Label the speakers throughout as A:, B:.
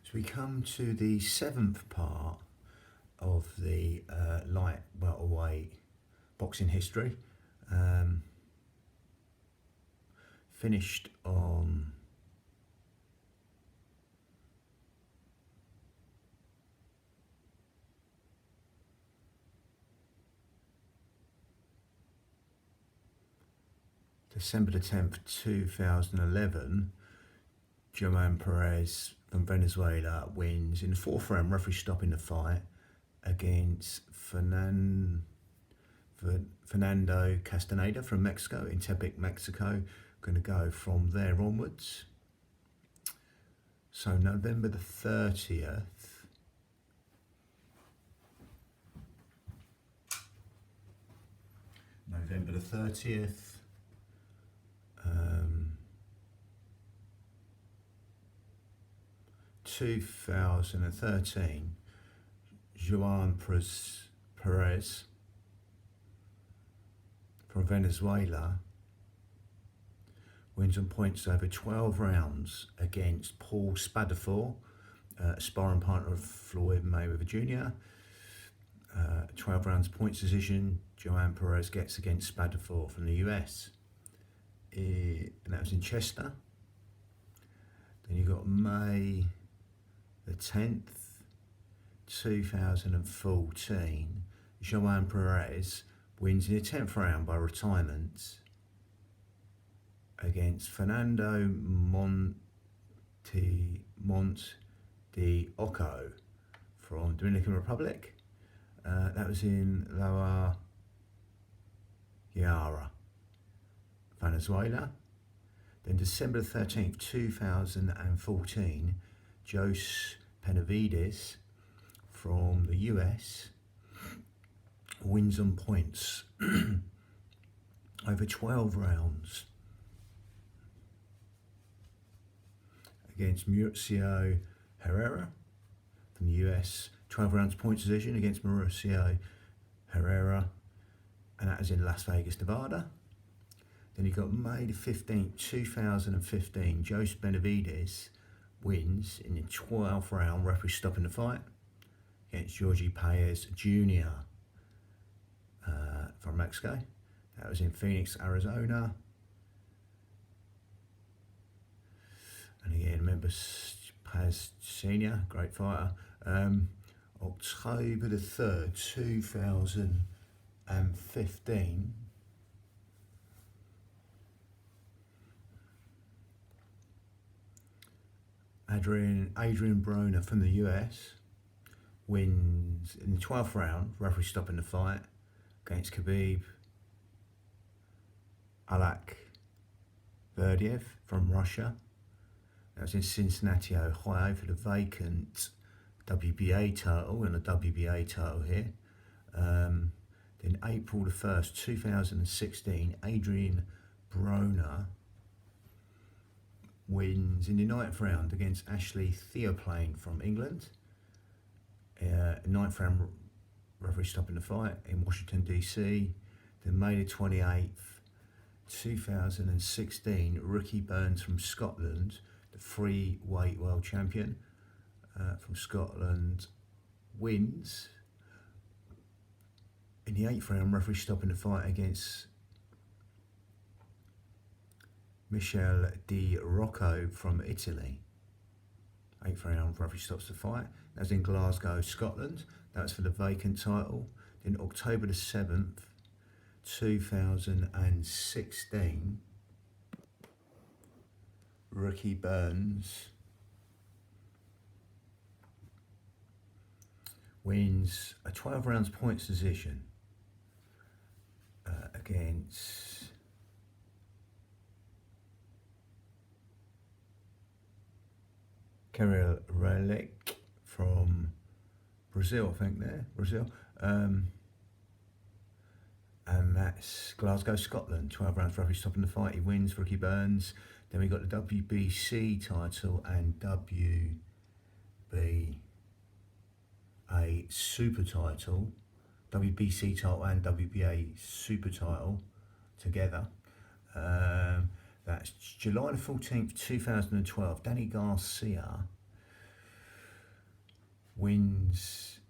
A: So we come to the seventh part of the light welterweight boxing history. Finished on December the 10th, 2011. German Perez from Venezuela wins in the fourth round, referee stopping the fight against Fernando Castaneda from Mexico, in Tepic, Mexico. Going to go from there onwards. So November the 30th. November the 30th. 2013, Juan Perez from Venezuela wins on points over 12 rounds against Paul Spadafore, sparring partner of Floyd Mayweather Jr. 12 rounds points decision Juan Perez gets against Spadafore from the US. And that was in Chester. Then you got May the 10th, 2014, Juan Perez wins in the 10th round by retirement against Fernando Monte Occo from Dominican Republic. That was in La Guaira, Venezuela. Then December 13th, 2014, Jose Benavides from the US wins on points over 12 rounds against Mauricio Herrera from the US. 12 rounds points decision against Mauricio Herrera, and that is in Las Vegas, Nevada. Then you got May the 15th, 2015, Jose Benavides wins in the 12th round, referee stopping the fight, against Jorge Paez Jr. From Mexico. That was in Phoenix, Arizona. And again, remember Paez Sr., great fighter. October the 3rd, 2015. Adrian Broner from the US wins in the 12th round, referee stopping the fight, against Khabib Alakberdiev from Russia. That was in Cincinnati, Ohio, for the vacant WBA title, and a WBA title here. Then April the 1st, 2016, Adrian Broner wins in the 9th round against Ashley Theoplane from England. 9th round, referee stopping the fight in Washington DC. Then May the 28th, 2016, Ricky Burns from Scotland, the free weight world champion from Scotland, wins in the 8th round, referee stopping the fight against Michele Di Rocco from Italy. 8th round, referee stops the fight. That was in Glasgow, Scotland. That was for the vacant title. Then October the 7th, 2016, Ricky Burns wins a 12 rounds points decision against Kirill Relik from Brazil, I think Brazil. And that's Glasgow, Scotland. 12 rounds, referee stopping the fight. He wins, Ricky Burns. Then we got the WBC title and WBA super title. WBC title and WBA super title together. That's July the 14th, 2012. Danny Garcia wins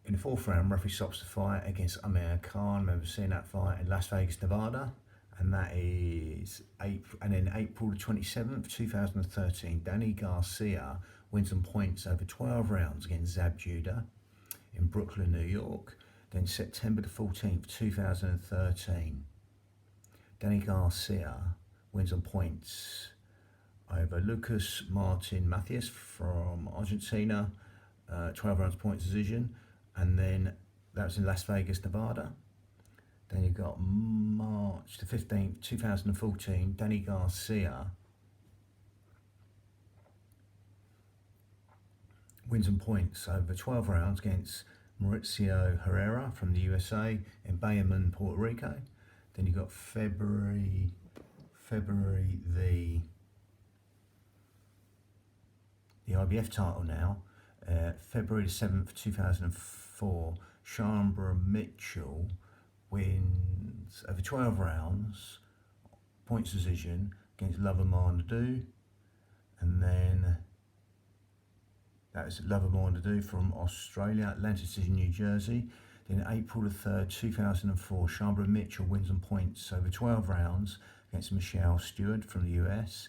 A: in the fourth round. Referee stops the fight against Amir Khan. I remember seeing that fight in Las Vegas, Nevada. And that is April, and then April the 27th, 2013, Danny Garcia wins on points over 12 rounds against Zab Judah in Brooklyn, New York. Then September the 14th, 2013, Danny Garcia wins on points over Lucas Martin Matthias from Argentina, 12 rounds points decision. And then that was in Las Vegas, Nevada. Then you've got March the 15th, 2014, Danny Garcia wins on points over 12 rounds against Mauricio Herrera from the USA in Bayamon, Puerto Rico. Then you've got February the IBF title now, February the 7th, 2004, Shambra Mitchell wins over 12 rounds, points decision against Lovamar Nadu, and then that's Lovamar Nadu from Australia, Atlantic City, New Jersey. Then April the 3rd, 2004, Shambra Mitchell wins on points over 12 rounds against Michelle Stewart from the US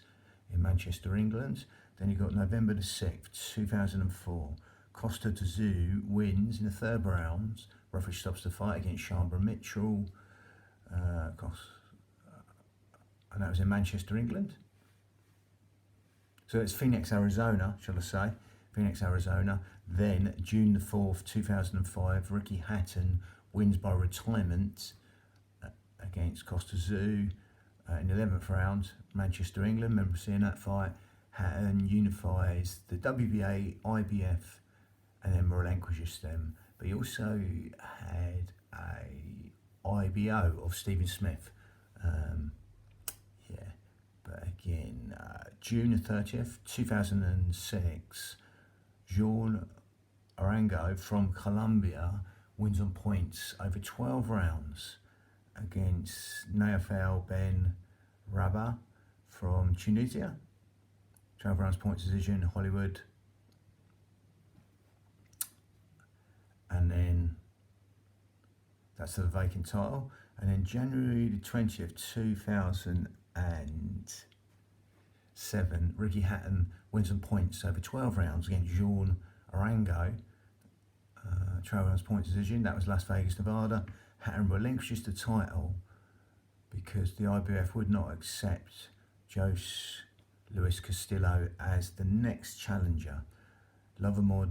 A: in Manchester, England. Then you've got November the 6th, 2004, Costa Tszyu wins in the third round. Referee stops the fight against Shambra Mitchell, and that was in Manchester, England. So it's Phoenix, Arizona, shall I say, Phoenix, Arizona. Then June the 4th, 2005, Ricky Hatton wins by retirement against Costa Tszyu in the 11th round, Manchester, England. Remember seeing that fight. Hatton unifies the WBA, IBF, and then relinquishes them. But he also had a IBO of Stephen Smith. But again, June the 30th, 2006, Jean Arango from Colombia wins on points over 12 rounds against Naifel Ben Rabah from Tunisia. 12 rounds points decision, Hollywood. And then that's the vacant title. And then January the 20th, 2007, Ricky Hatton wins on points over 12 rounds against Jean Arango. 12 rounds points decision, that was Las Vegas, Nevada. Hatton relinquishes the title because the IBF would not accept Jose Luis Castillo as the next challenger. Lovamar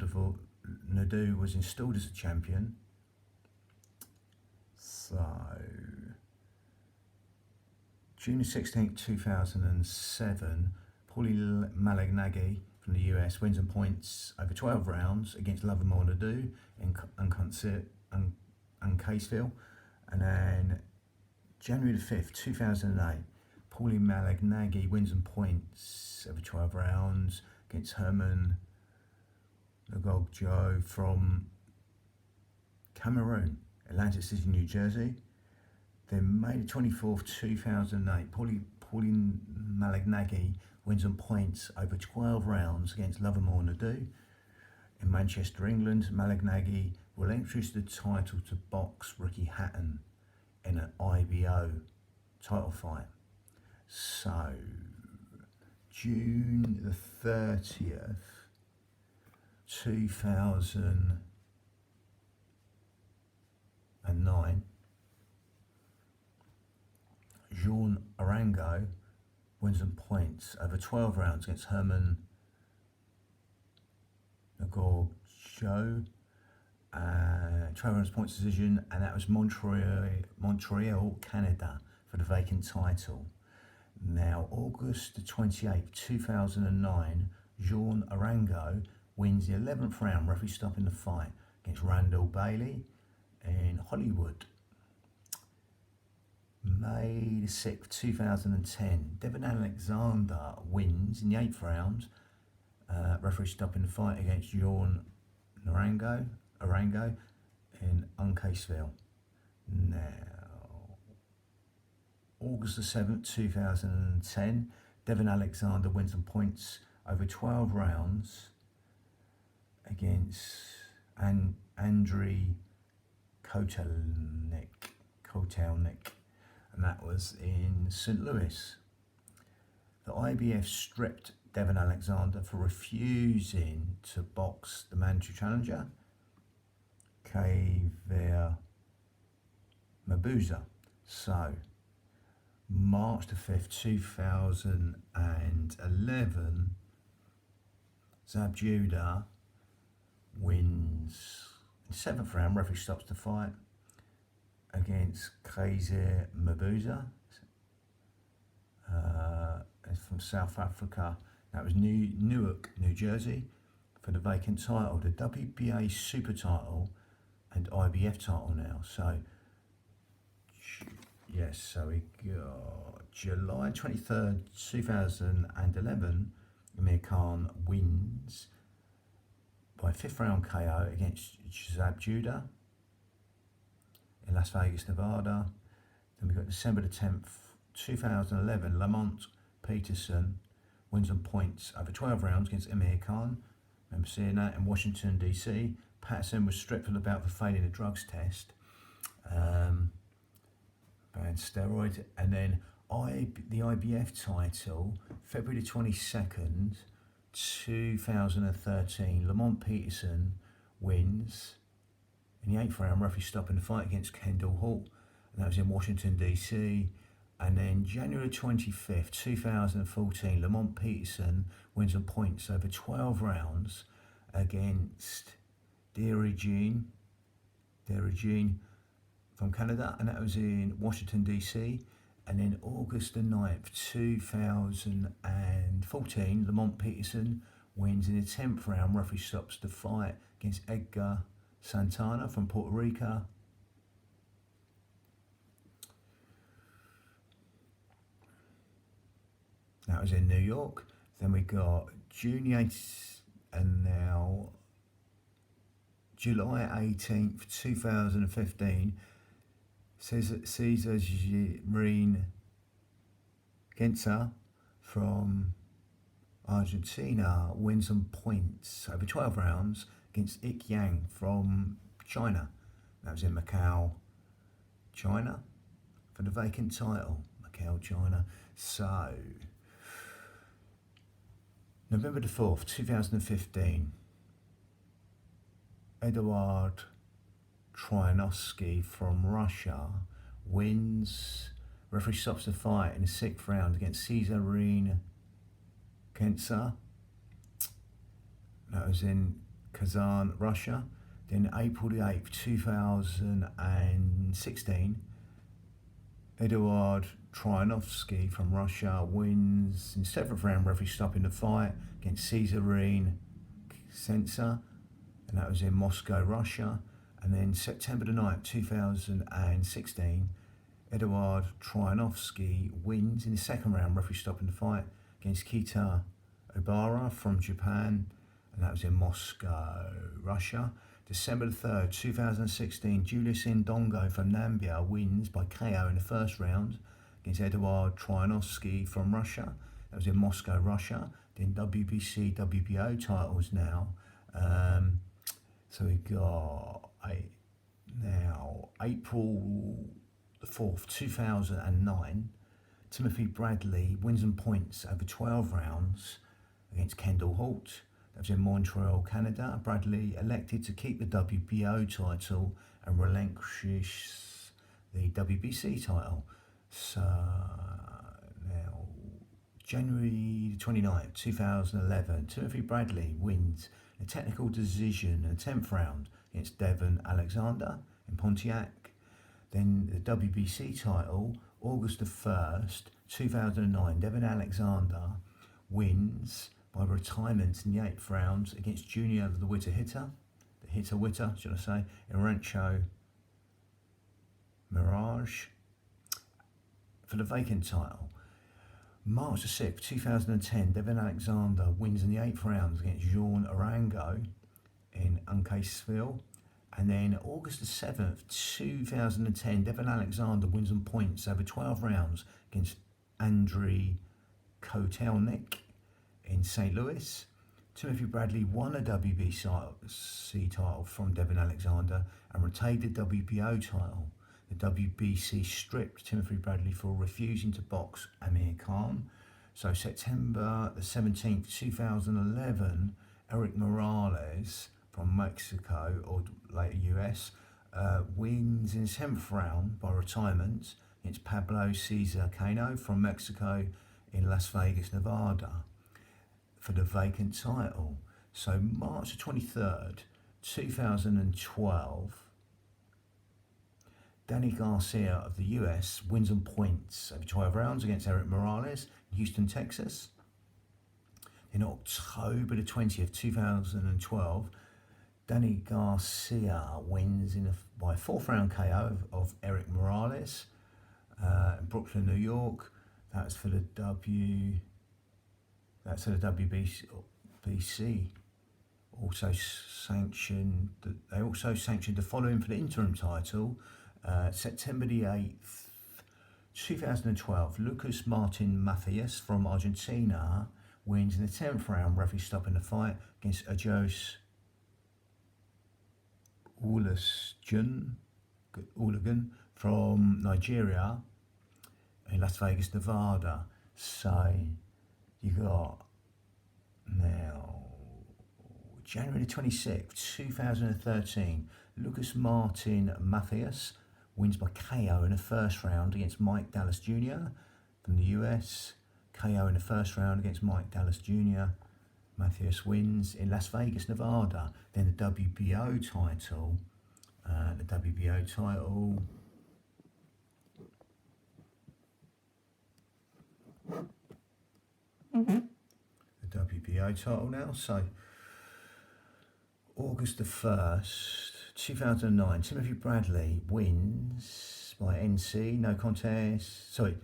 A: Nadu was installed as a champion. So, June 16th, 2007, Paulie Malignaggi from the US wins on points over 12 rounds against Lovamar Nadu in Caseville. And then January the 5th, 2008, Paulie Malignaggi wins on points over 12 rounds against Herman Joe from Cameroon, Atlantic City, New Jersey. Then May the 24th, 2008, Paulie Malignaggi wins on points over 12 rounds against Lovamar Nadu in Manchester, England. Malignaggi relinquishes the title to box Ricky Hatton in an IBO title fight. So, June the 30th, 2009, Jean Arango wins on points over 12 rounds against Herman Joe. 12 rounds points decision, and that was Montreal, Canada, for the vacant title. Now, August the 28th, 2009, Jean Arango wins the 11th round, referee stopping the fight against Randall Bailey in Hollywood. May the 6th, 2010, Devin Alexander wins in the 8th round, referee stopping the fight against Jean Arango in Uncaseville. Now, August the 7th, 2010, Devin Alexander wins on points over 12 rounds against and Andriy Kotelnik, and that was in St. Louis. The IBF stripped Devon Alexander for refusing to box the mandatory challenger, Kaveh Mabuza. So, March the 5th, 2011, Zab Judah wins in 7th round. Referee stops the fight against Kaveh Mabuza. From South Africa. That was Newark, New Jersey, for the vacant title, the WBA Super title and IBF title now. So, yes, so we got July 23rd, 2011, Amir Khan wins by 5th round KO against Zab Judah in Las Vegas, Nevada. Then we got December the 10th, 2011, Lamont Peterson wins on points over 12 rounds against Amir Khan. Remember seeing that in Washington, D.C. Patterson was stripped from the bout for failing a drugs test. Banned steroids. And then the IBF title, February the 22nd, 2013, Lamont Peterson wins in the 8th round, referee stopping the fight against Kendall Holt. And that was in Washington, D.C. And then January 25th, 2014, Lamont Peterson wins on points over 12 rounds against Derry from Canada, and that was in Washington, D.C. And then August the 9th, 2014, Lamont Peterson wins in the 10th round. Referee stops the fight against Edgar Santana from Puerto Rico. That was in New York. Then we got June 8th and now July 18th, 2015. Cesar Marine Genza from Argentina wins on points over 12 rounds against Ik Yang from China. That was in Macau, China, for the vacant title. Macau, China. So, November the 4th, 2015, Eduard Troyanovsky from Russia wins. Referee stops the fight in the 6th round against Cesarine Kentsa. That was in Kazan, Russia. Then April the 8th, 2016, Eduard Troyanovsky from Russia wins in 7th round, referee stopping the fight against Cesarine Kentsa, and that was in Moscow, Russia. And then September the 9th, 2016, Eduard Troyanovsky wins in the 2nd round, referee stopping the fight against Kita Obara from Japan, and that was in Moscow, Russia. December the 3rd, 2016, Julius Ndongo from Namibia wins by KO in the 1st round against Eduard Troyanovsky from Russia. That was in Moscow, Russia. Then WBC, WBO titles now. So we got now April the 4th, 2009. Timothy Bradley wins on points over 12 rounds against Kendall Holt. That was in Montreal, Canada. Bradley elected to keep the WBO title and relinquish the WBC title. So now, January 29th, 2011, Timothy Bradley wins a technical decision in the 10th round against Devon Alexander in Pontiac. Then the WBC title, August the 1st, 2009, Devon Alexander wins by retirement in the 8th round against Junior the Witter, should I say, in Rancho Mirage for the vacant title. March the 6th, 2010, Devon Alexander wins in the 8th round against Jean Arango in Uncaseville. And then August the 7th, 2010, Devon Alexander wins on points over 12 rounds against Andriy Kotelnik in St. Louis. Timothy Bradley won a WBC title from Devin Alexander and retained the WBO title. The WBC stripped Timothy Bradley for refusing to box Amir Khan. So September the 17th, 2011, Eric Morales from Mexico, or later US, wins in the 7th round by retirement against Pablo Cesar Cano from Mexico in Las Vegas, Nevada, for the vacant title. So March the 23rd, 2012, Danny Garcia of the US wins on points over 12 rounds against Eric Morales in Houston, Texas. In October the 20th, 2012, Danny Garcia wins by a 4th round KO of Eric Morales in Brooklyn, New York. That's for the WBC. They also sanctioned the following for the interim title. September the 8th, 2012, Lucas Martin Matthias from Argentina wins in the 10th round, referee stopping the fight against Ajos Olugun from Nigeria in Las Vegas, Nevada. So you got now January 26th, 2013, Lucas Martin Matthias wins by KO in the 1st round against Mike Dallas Jr. from the US. KO in the 1st round against Mike Dallas Jr. Matthias wins in Las Vegas, Nevada. Then the WBO title. The WBO title. The WBO title now. So August the 1st, 2009, Timothy Bradley wins by NC, no contest. Sorry,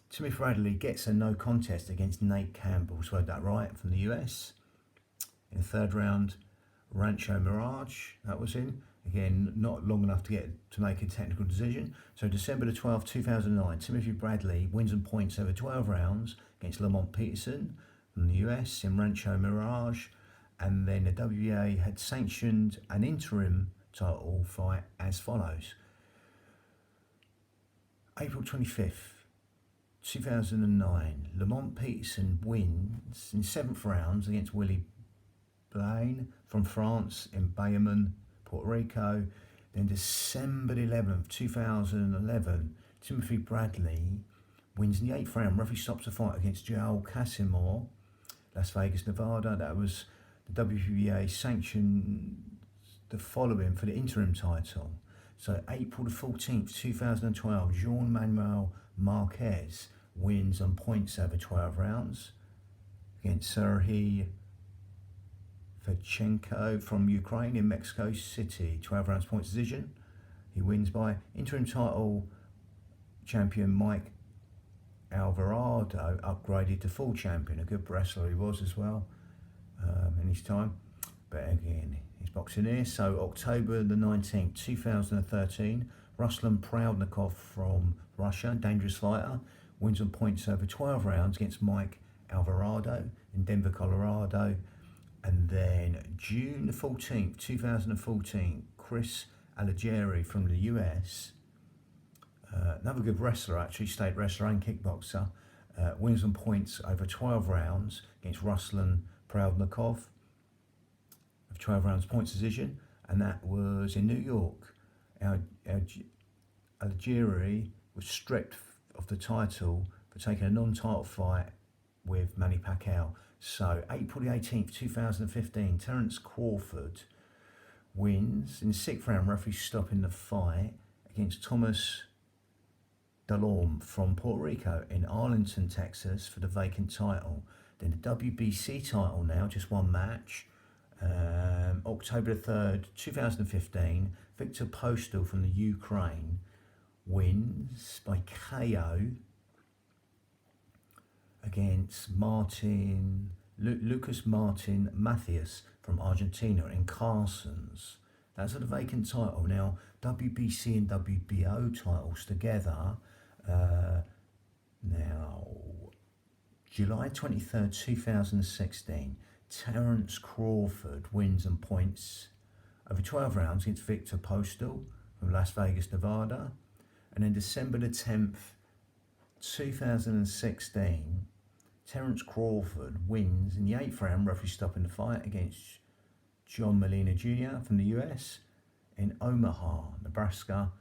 A: Timothy Bradley gets a no contest against Nate Campbell, so I heard that right, from the US. In the 3rd round, Rancho Mirage, that was in. Again, not long enough to make a technical decision. So December the 12th, 2009, Timothy Bradley wins on points over 12 rounds against Lamont Peterson from the US in Rancho Mirage. And then the WBA had sanctioned an interim title fight as follows. April 25th, 2009, Lamont Peterson wins in 7th rounds against Willie Blaine from France in Bayamon, Puerto Rico. Then December 11th, 2011, Timothy Bradley wins in the 8th round. Referee stops the fight against Joel Casimir, Las Vegas, Nevada. That was the WBA sanctioned the following for the interim title. So April the 14th, 2012, Jean Manuel Marquez wins on points over 12 rounds against Serhiy Fedchenko from Ukraine in Mexico City, 12 rounds points decision. He wins by interim title champion Mike Alvarado, upgraded to full champion. A good wrestler he was as well in his time. But again, he's boxing here. So October the 19th, 2013, Ruslan Proudnikov from Russia, dangerous fighter, wins on points over 12 rounds against Mike Alvarado in Denver, Colorado. And then June the 14th, 2014, Chris Algieri from the US, another good wrestler actually, state wrestler and kickboxer, wins on points over 12 rounds against Ruslan Proudnikov of 12 rounds points decision, and that was in New York. Algieri was stripped of the title for taking a non-title fight with Manny Pacquiao. So April the 18th, 2015, Terence Crawford wins in the 6th round, referee stopping the fight against Thomas Delorme from Puerto Rico in Arlington, Texas for the vacant title. Then the WBC title now, just one match. October the 3rd, 2015, Victor Postal from the Ukraine wins by KO against Lucas Martin Matthias from Argentina in Carson's. That's for the vacant title. Now, WBC and WBO titles together. Now, July 23rd, 2016, Terence Crawford wins and points over 12 rounds against Victor Postal from Las Vegas, Nevada. And then December the 10th, 2016, Terence Crawford wins in the 8th round, roughly stopping the fight against John Molina Jr. from the US in Omaha, Nebraska.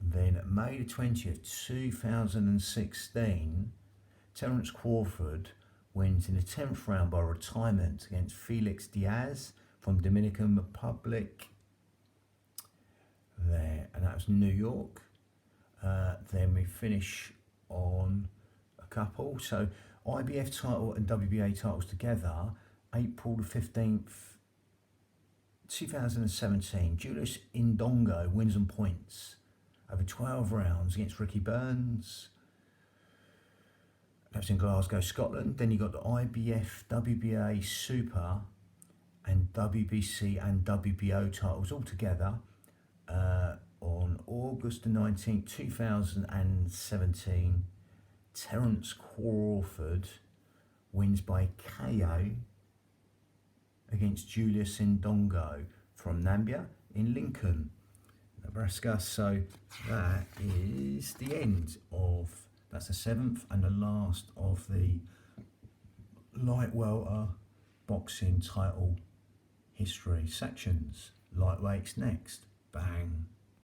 A: Then May the 20th, 2016, Terence Crawford wins in the 10th round by retirement against Felix Diaz from Dominican Republic. There, and that was New York. Then we finish on a couple. So IBF title and WBA titles together, April the 15th, 2017, Julius Indongo wins and points over 12 rounds against Ricky Burns. That was in Glasgow, Scotland. Then you got the IBF, WBA Super and WBC and WBO titles all together on August the 19th, 2017. Terence Crawford wins by KO against Julius Indongo from Nambia in Lincoln, Nebraska. So that is the end of, that's the 7th and the last of the light welter boxing title history sections. Lightweights next. Bang.